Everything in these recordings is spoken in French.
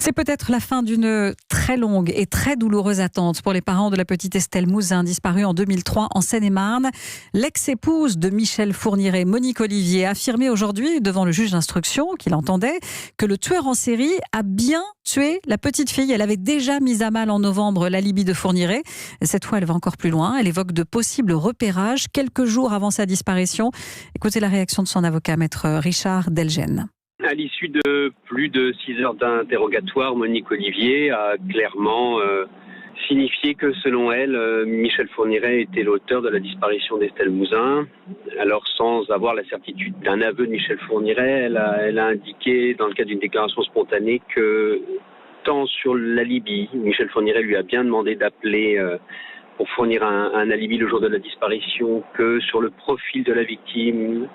C'est peut-être la fin d'une très longue et très douloureuse attente pour les parents de la petite Estelle Mouzin, disparue en 2003 en Seine-et-Marne. L'ex-épouse de Michel Fourniret, Monique Olivier, a affirmé aujourd'hui devant le juge d'instruction qu'il entendait que le tueur en série a bien tué la petite fille. Elle avait déjà mis à mal en novembre l'alibi de Fourniret. Cette fois, elle va encore plus loin. Elle évoque de possibles repérages quelques jours avant sa disparition. Écoutez la réaction de son avocat, maître Richard Delgen. À l'issue de plus de 6 heures d'interrogatoire, Monique Olivier a clairement signifié que selon elle, Michel Fourniret était l'auteur de la disparition d'Estelle Mouzin. Alors sans avoir la certitude d'un aveu de Michel Fourniret, elle a indiqué dans le cadre d'une déclaration spontanée que tant sur l'alibi, Michel Fourniret lui a bien demandé d'appeler pour fournir un alibi le jour de la disparition, que sur le profil de la victime,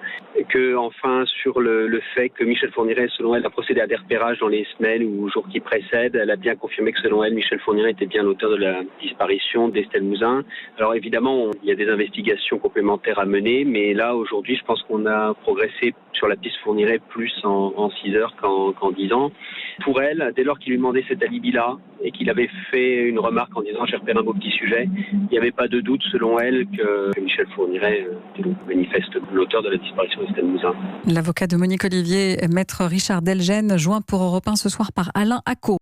que enfin sur le fait que Michel Fourniret, selon elle, a procédé à des repérages dans les semaines ou jours qui précèdent. Elle a bien confirmé que selon elle, Michel Fourniret était bien l'auteur de la disparition d'Estelle Mouzin. Alors évidemment, il y a des investigations complémentaires à mener, mais là aujourd'hui, je pense qu'on a progressé sur la piste Fourniret plus en 6 heures qu'en 10 ans. Pour elle, dès lors qu'il lui demandait cet alibi-là et qu'il avait fait une remarque en disant « j'ai repéré un beau petit sujet », il n'y avait pas de doute, selon elle, que Michel Fourniret était donc manifeste l'auteur de la disparition d'Estelle Mouzin. L'avocat de Monique Olivier, maître Richard Delgen, joint pour Europe 1 ce soir par Alain Acco.